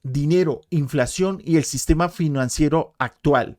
dinero, inflación y el sistema financiero actual.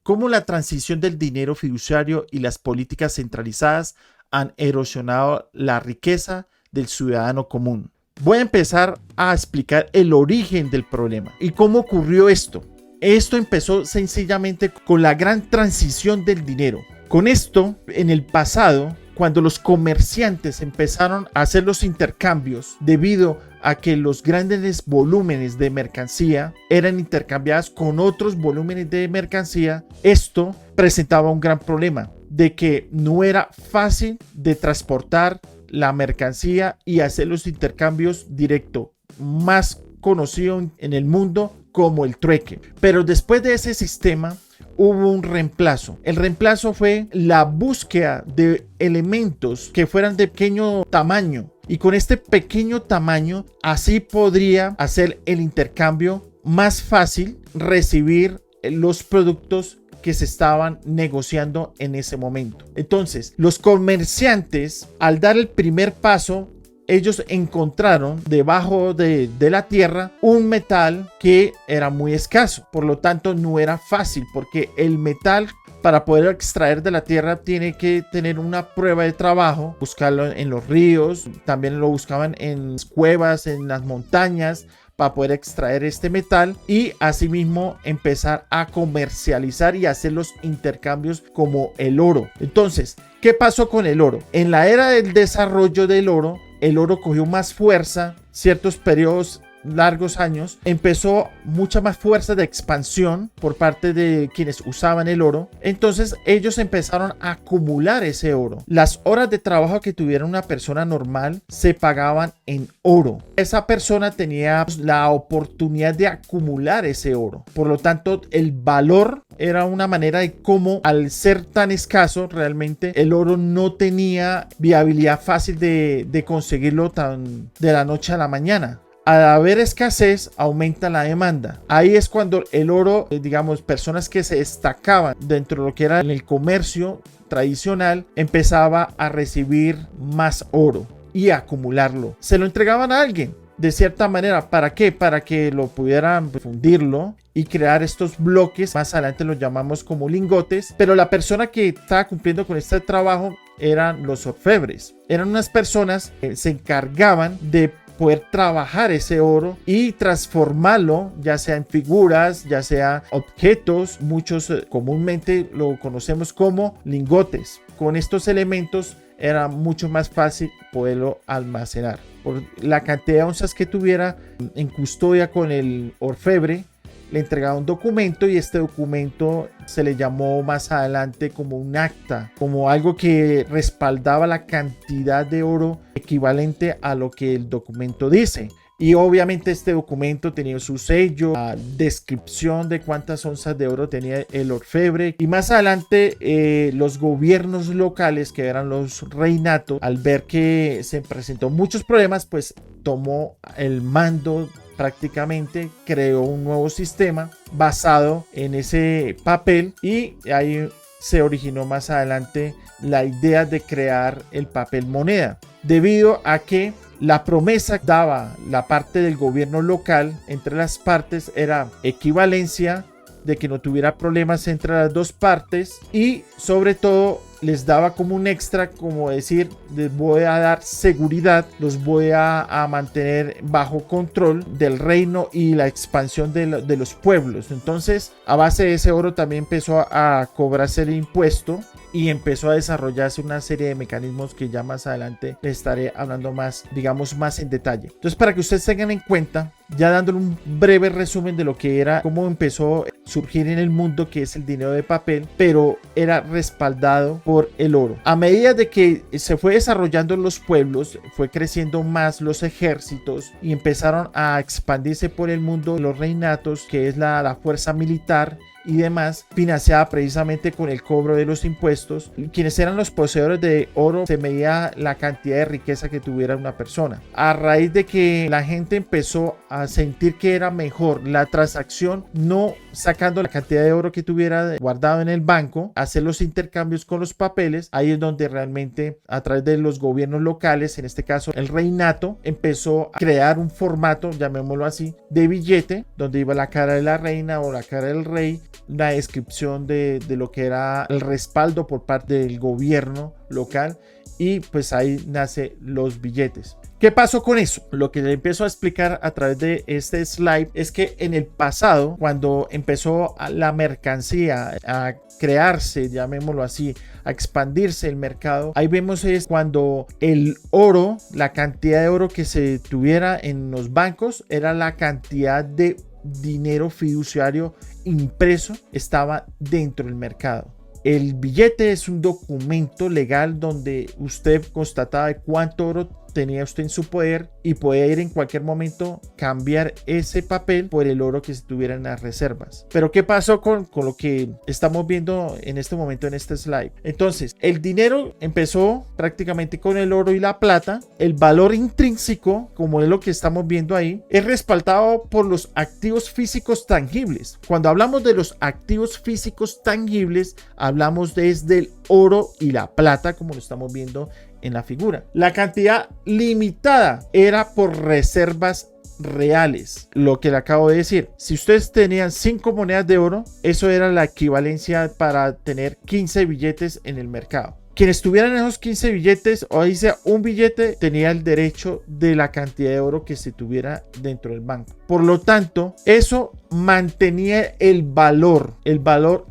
Cómo la transición del dinero fiduciario y las políticas centralizadas han erosionado la riqueza del ciudadano común. Voy a empezar a explicar el origen del problema y cómo ocurrió esto. Esto empezó sencillamente con la gran transición del dinero. Con esto, en el pasado, cuando los comerciantes empezaron a hacer los intercambios debido a que los grandes volúmenes de mercancía eran intercambiadas con otros volúmenes de mercancía, esto presentaba un gran problema de que no era fácil de transportar la mercancía y hacer los intercambios directo, más conocido en el mundo como el trueque. Pero después de ese sistema hubo un reemplazo. El reemplazo fue la búsqueda de elementos que fueran de pequeño tamaño, y con este pequeño tamaño así podría hacer el intercambio más fácil, recibir los productos que se estaban negociando en ese momento. Entonces, los comerciantes, al dar el primer paso, ellos encontraron debajo de la tierra un metal que era muy escaso. Por lo tanto, no era fácil, porque el metal, para poder extraer de la tierra, tiene que tener una prueba de trabajo, buscarlo en los ríos, también lo buscaban en cuevas, en las montañas, para poder extraer este metal y asimismo empezar a comercializar y hacer los intercambios como el oro. Entonces, ¿qué pasó con el oro? En la era del desarrollo del oro, el oro cogió más fuerza, ciertos periodos, largos años, empezó mucha más fuerza de expansión por parte de quienes usaban el oro. Entonces ellos empezaron a acumular ese oro. Las horas de trabajo que tuviera una persona normal se pagaban en oro. Esa persona tenía la oportunidad de acumular ese oro. Por lo tanto, el valor era una manera de cómo, al ser tan escaso, realmente el oro no tenía viabilidad fácil de conseguirlo tan de la noche a la mañana. Al haber escasez, aumenta la demanda. Ahí es cuando el oro, digamos, personas que se destacaban dentro de lo que era en el comercio tradicional, empezaba a recibir más oro y a acumularlo. Se lo entregaban a alguien, de cierta manera. ¿Para qué? Para que lo pudieran fundirlo y crear estos bloques. Más adelante los llamamos como lingotes. Pero la persona que estaba cumpliendo con este trabajo eran los orfebres. Eran unas personas que se encargaban de poder trabajar ese oro y transformarlo, ya sea en figuras, ya sea objetos. Muchos comúnmente lo conocemos como lingotes. Con estos elementos era mucho más fácil poderlo almacenar. Por la cantidad de onzas que tuviera en custodia con el orfebre, le entregaba un documento, y este documento se le llamó más adelante como un acta, como algo que respaldaba la cantidad de oro equivalente a lo que el documento dice. Y obviamente este documento tenía su sello, la descripción de cuántas onzas de oro tenía el orfebre. Y más adelante los gobiernos locales, que eran los reinatos, al ver que se presentó muchos problemas, pues tomó el mando. Prácticamente creó un nuevo sistema basado en ese papel, y ahí se originó más adelante la idea de crear el papel moneda, debido a que la promesa que daba la parte del gobierno local entre las partes era equivalencia, de que no tuviera problemas entre las dos partes, y sobre todo les daba como un extra, como decir, les voy a dar seguridad, los voy a mantener bajo control del reino y la expansión de los pueblos. Entonces, a base de ese oro también empezó a cobrarse el impuesto, y empezó a desarrollarse una serie de mecanismos que ya más adelante les estaré hablando más, digamos, más en detalle. Entonces, para que ustedes tengan en cuenta, ya dándole un breve resumen de lo que era, cómo empezó a surgir en el mundo, que es el dinero de papel, pero era respaldado por el oro. A medida de que se fue desarrollando los pueblos, fue creciendo más los ejércitos, y empezaron a expandirse por el mundo los reinatos, que es la fuerza militar y demás, financiada precisamente con el cobro de los impuestos. Quienes eran los poseedores de oro, se medía la cantidad de riqueza que tuviera una persona. A raíz de que la gente empezó a sentir que era mejor la transacción no sacando la cantidad de oro que tuviera guardado en el banco, hacer los intercambios con los papeles. Ahí es donde realmente a través de los gobiernos locales, en este caso el reinato, empezó a crear un formato, llamémoslo así, de billete donde iba la cara de la reina o la cara del rey, una descripción de lo que era el respaldo por parte del gobierno local, y pues ahí nace los billetes. ¿Qué pasó con eso? Lo que le empiezo a explicar a través de este slide es que en el pasado, cuando empezó la mercancía a crearse, llamémoslo así, a expandirse el mercado, ahí vemos es cuando el oro, la cantidad de oro que se tuviera en los bancos era la cantidad de dinero fiduciario impreso estaba dentro del mercado. El billete es un documento legal donde usted constataba cuánto oro tenía usted en su poder y podía ir en cualquier momento cambiar ese papel por el oro que se tuviera en las reservas. Pero ¿qué pasó con lo que estamos viendo en este momento en este slide? Entonces, el dinero empezó prácticamente con el oro y la plata. El valor intrínseco, como es lo que estamos viendo ahí, es respaldado por los activos físicos tangibles. Cuando hablamos de los activos físicos tangibles, hablamos desde el oro y la plata, como lo estamos viendo en la figura. La cantidad limitada era por reservas reales, lo que le acabo de decir. Si ustedes tenían 5 monedas de oro, eso era la equivalencia para tener 15 billetes en el mercado. Quienes tuvieran esos 15 billetes, o dice un billete, tenía el derecho de la cantidad de oro que se tuviera dentro del banco. Por lo tanto, eso mantenía el valor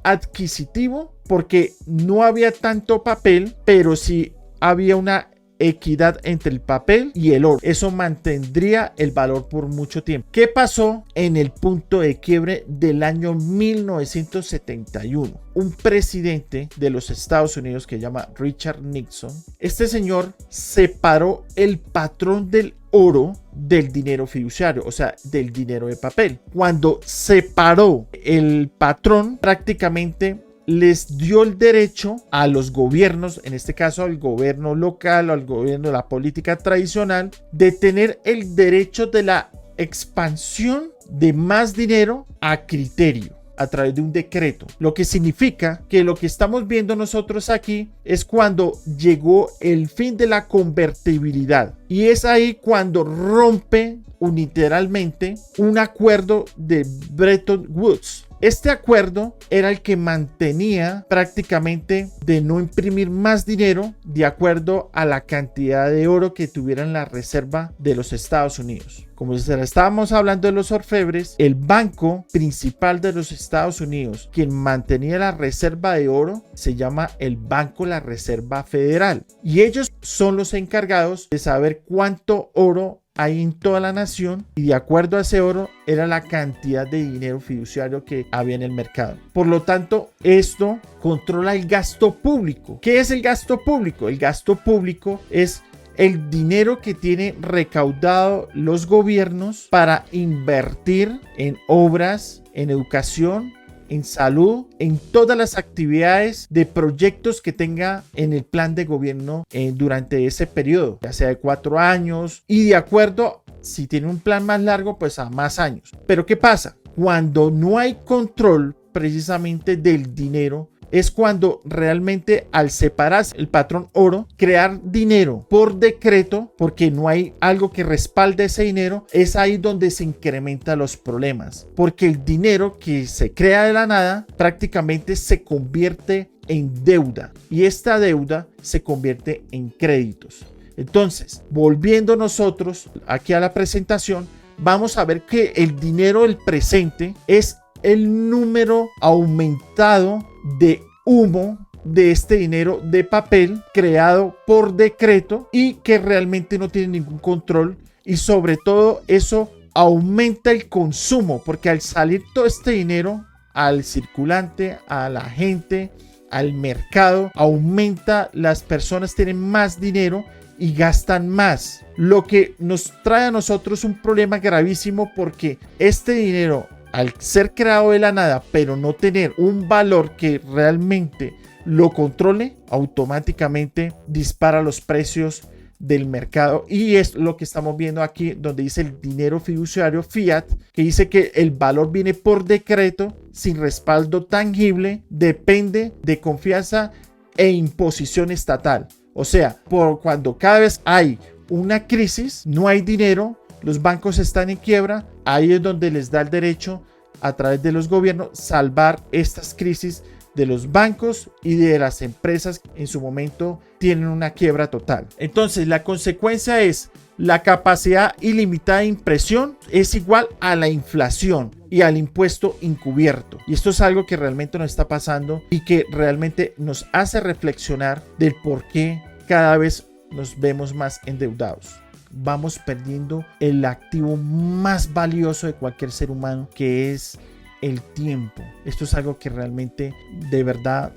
adquisitivo, porque no había tanto papel, pero sí había una equidad entre el papel y el oro. Eso mantendría el valor por mucho tiempo. ¿Qué pasó en el punto de quiebre del año 1971? Un presidente de los Estados Unidos que se llama Richard Nixon, este señor separó el patrón del oro del dinero fiduciario, o sea, del dinero de papel. Cuando separó el patrón, prácticamente les dio el derecho a los gobiernos, en este caso al gobierno local o al gobierno de la política tradicional, de tener el derecho de la expansión de más dinero a criterio, a través de un decreto. Lo que significa que lo que estamos viendo nosotros aquí es cuando llegó el fin de la convertibilidad, y es ahí cuando rompe unilateralmente un acuerdo de Bretton Woods. Este acuerdo era el que mantenía prácticamente de no imprimir más dinero de acuerdo a la cantidad de oro que tuviera en la reserva de los Estados Unidos. Como estábamos hablando de los orfebres, el banco principal de los Estados Unidos, quien mantenía la reserva de oro, se llama el Banco La Reserva Federal. Y ellos son los encargados de saber cuánto oro hay en toda la nación, y de acuerdo a ese oro era la cantidad de dinero fiduciario que había en el mercado. Por lo tanto, esto controla el gasto público. ¿Qué es el gasto público? El gasto público es el dinero que tienen recaudado los gobiernos para invertir en obras, en educación, en salud, en todas las actividades de proyectos que tenga en el plan de gobierno durante ese periodo, ya sea de 4 años, y de acuerdo, si tiene un plan más largo, pues a más años. Pero ¿qué pasa? Cuando no hay control precisamente del dinero, es cuando realmente, al separarse el patrón oro, crear dinero por decreto, porque no hay algo que respalde ese dinero, es ahí donde se incrementan los problemas, porque el dinero que se crea de la nada prácticamente se convierte en deuda, y esta deuda se convierte en créditos. Entonces, volviendo nosotros aquí a la presentación, vamos a ver que el dinero del presente es el número aumentado de humo de este dinero de papel creado por decreto y que realmente no tiene ningún control, y sobre todo eso aumenta el consumo, porque al salir todo este dinero al circulante, a la gente, al mercado, aumenta, las personas tienen más dinero y gastan más, lo que nos trae a nosotros un problema gravísimo, porque este dinero, al ser creado de la nada, pero no tener un valor que realmente lo controle, automáticamente dispara los precios del mercado, y es lo que estamos viendo aquí donde dice el dinero fiduciario fiat, que dice que el valor viene por decreto sin respaldo tangible, depende de confianza e imposición estatal. O sea, por cuando cada vez hay una crisis, no hay dinero, los bancos están en quiebra, ahí es donde les da el derecho a través de los gobiernos salvar estas crisis de los bancos y de las empresas que en su momento tienen una quiebra total. Entonces la consecuencia es la capacidad ilimitada de impresión es igual a la inflación y al impuesto encubierto. Y esto es algo que realmente nos está pasando y que realmente nos hace reflexionar del por qué cada vez nos vemos más endeudados. Vamos perdiendo el activo más valioso de cualquier ser humano, que es el tiempo. Esto es algo que realmente de verdad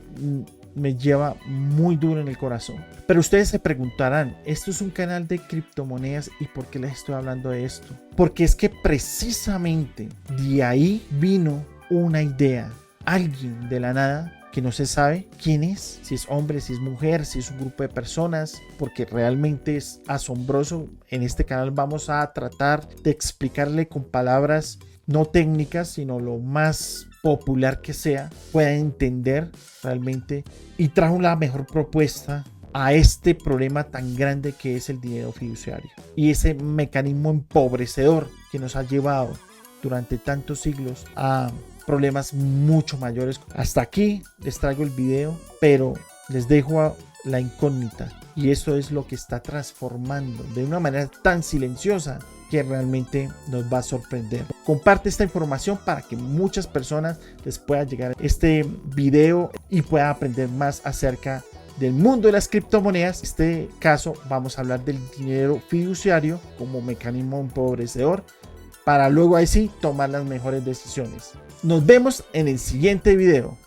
me lleva muy duro en el corazón. Pero ustedes se preguntarán, esto es un canal de criptomonedas, ¿y por qué les estoy hablando de esto? Porque es que precisamente de ahí vino una idea. Alguien de la nada, que no se sabe quién es, si es hombre, si es mujer, si es un grupo de personas, porque realmente es asombroso. En este canal vamos a tratar de explicarle con palabras no técnicas, sino lo más popular que sea, pueda entender realmente, y trajo la mejor propuesta a este problema tan grande que es el dinero fiduciario y ese mecanismo empobrecedor que nos ha llevado durante tantos siglos a problemas mucho mayores. Hasta aquí les traigo el video, pero les dejo la incógnita, y eso es lo que está transformando de una manera tan silenciosa que realmente nos va a sorprender. Comparte esta información para que muchas personas les pueda llegar este video y puedan aprender más acerca del mundo de las criptomonedas. En este caso vamos a hablar del dinero fiduciario como mecanismo empobrecedor para luego ahí sí tomar las mejores decisiones. Nos vemos en el siguiente video.